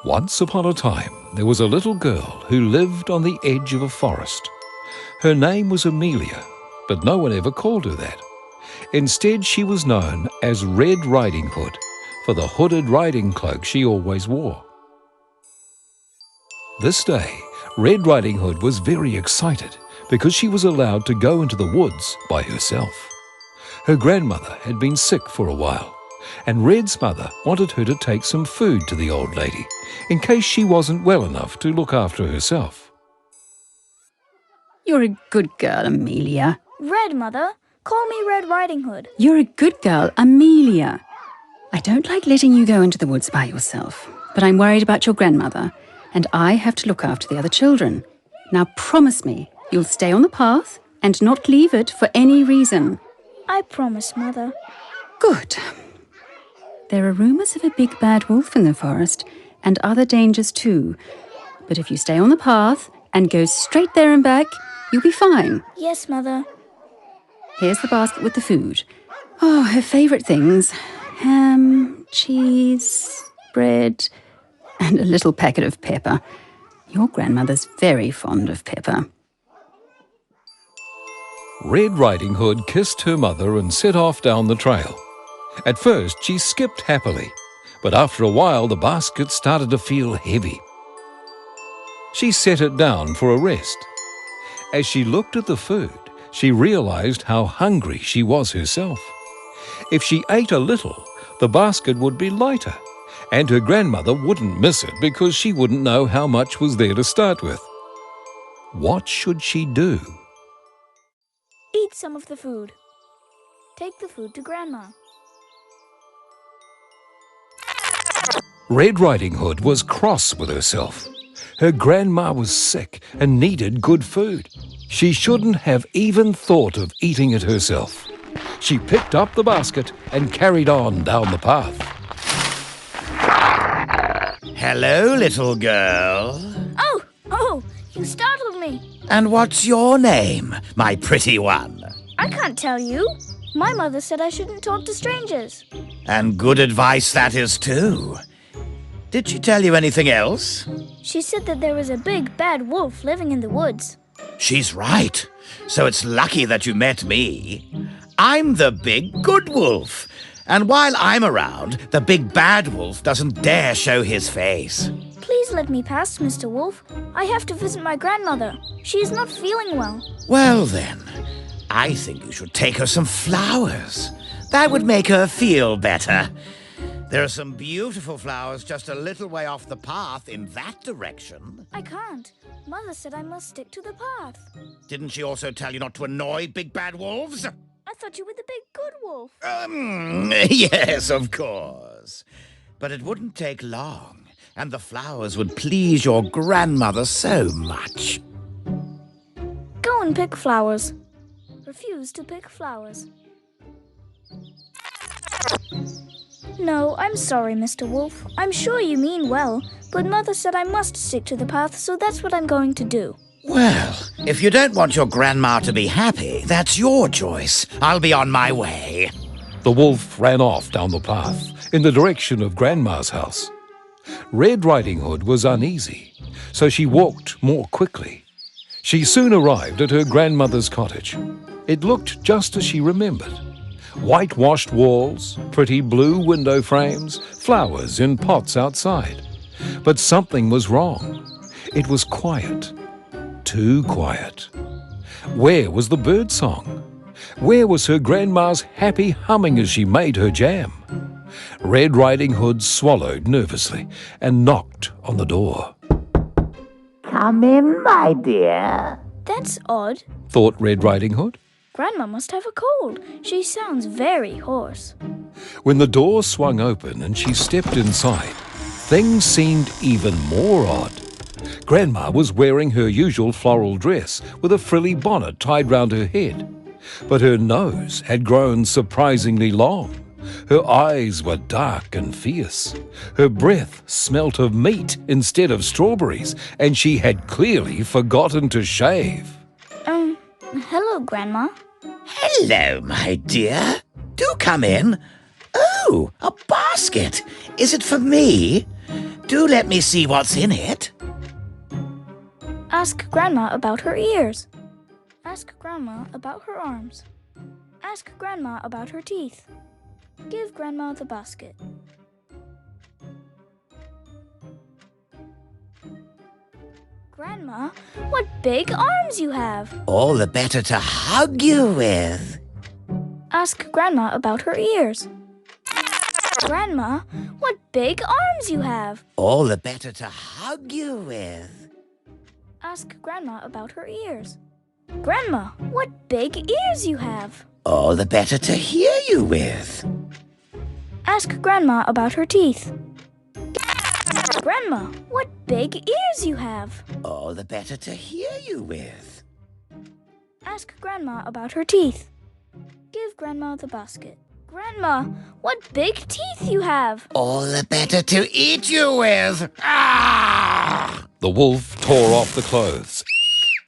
Once upon a time, there was a little girl who lived on the edge of a forest. Her name was Amelia, but no one ever called her that. Instead, she was known as Red Riding Hood for the hooded riding cloak she always wore. This day, Red Riding Hood was very excited because she was allowed to go into the woods by herself. Her grandmother had been sick for a while, and Red's mother wanted her to take some food to the old lady in case she wasn't well enough to look after herself. You're a good girl, Amelia. Red, Mother. Call me Red Riding Hood. You're a good girl, Amelia. I don't like letting you go into the woods by yourself, but I'm worried about your grandmother, and I have to look after the other children. Now promise me you'll stay on the path and not leave it for any reason. I promise, Mother. Good. There are rumours of a big bad wolf in the forest and other dangers too. But if you stay on the path and go straight there and back, you'll be fine. Yes, Mother. Here's the basket with the food. Oh, her favourite things. Ham, cheese, bread, and a little packet of pepper. Your grandmother's very fond of pepper. Red Riding Hood kissed her mother and set off down the trail. At first, she skipped happily, but after a while the basket started to feel heavy. She set it down for a rest. As she looked at the food, she realized how hungry she was herself. If she ate a little, the basket would be lighter, and her grandmother wouldn't miss it because she wouldn't know how much was there to start with. What should she do? Eat some of the food. Take the food to Grandma. Red Riding Hood was cross with herself. Her grandma was sick and needed good food. She shouldn't have even thought of eating it herself. She picked up the basket and carried on down the path. Hello, little girl. Oh, you startled me. And what's your name, my pretty one? I can't tell you. My mother said I shouldn't talk to strangers. And good advice that is too. Did she tell you anything else? She said that there was a big bad wolf living in the woods. She's right. So it's lucky that you met me. I'm the big good wolf. And while I'm around, the big bad wolf doesn't dare show his face. Please let me pass, Mr. Wolf. I have to visit my grandmother. She is not feeling well. Well then, I think you should take her some flowers. That would make her feel better. There are some beautiful flowers just a little way off the path in that direction. I can't. Mother said I must stick to the path. Didn't she also tell you not to annoy big bad wolves? I thought you were the big good wolf. Yes, of course. But it wouldn't take long, and the flowers would please your grandmother so much. Go and pick flowers. Refuse to pick flowers. No, I'm sorry, Mr. Wolf. I'm sure you mean well, but Mother said I must stick to the path, so that's what I'm going to do. Well, if you don't want your grandma to be happy, that's your choice. I'll be on my way. The wolf ran off down the path in the direction of Grandma's house. Red Riding Hood was uneasy, so she walked more quickly. She soon arrived at her grandmother's cottage. It looked just as she remembered. Whitewashed walls, pretty blue window frames, flowers in pots outside. But something was wrong. It was quiet. Too quiet. Where was the bird song? Where was her grandma's happy humming as she made her jam? Red Riding Hood swallowed nervously and knocked on the door. Come in, my dear. That's odd. Thought Red Riding Hood. Grandma must have a cold. She sounds very hoarse. When the door swung open and she stepped inside, things seemed even more odd. Grandma was wearing her usual floral dress with a frilly bonnet tied round her head. But her nose had grown surprisingly long. Her eyes were dark and fierce. Her breath smelt of meat instead of strawberries, and she had clearly forgotten to shave. Hello, Grandma. Hello, my dear. Do come in. Oh, a basket. Is it for me? Do let me see what's in it. Ask Grandma about her ears. Ask Grandma about her arms. Ask Grandma about her teeth. Give Grandma the basket. Grandma, what big arms you have! All the better to hug you with. Ask Grandma about her ears. Grandma, what big arms you have! All the better to hug you with. Ask Grandma about her ears. Grandma, what big ears you have! All the better to hear you with. Ask Grandma about her teeth. Grandma, what big ears you have! All the better to hear you with. Ask Grandma about her teeth. Give Grandma the basket. Grandma, what big teeth you have! All the better to eat you with. Ah! The wolf tore off the clothes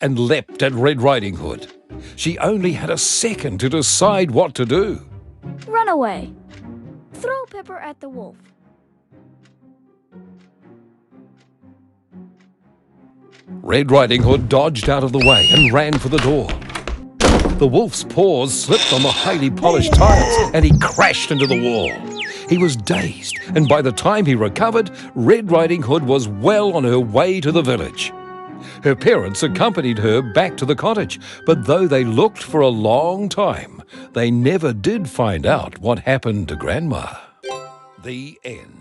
and leapt at Red Riding Hood. She only had a second to decide what to do. Run away. Throw Pepper at the wolf. Red Riding Hood dodged out of the way and ran for the door. The wolf's paws slipped on the highly polished tiles and he crashed into the wall. He was dazed, and by the time he recovered, Red Riding Hood was well on her way to the village. Her parents accompanied her back to the cottage, but though they looked for a long time, they never did find out what happened to Grandma. The end.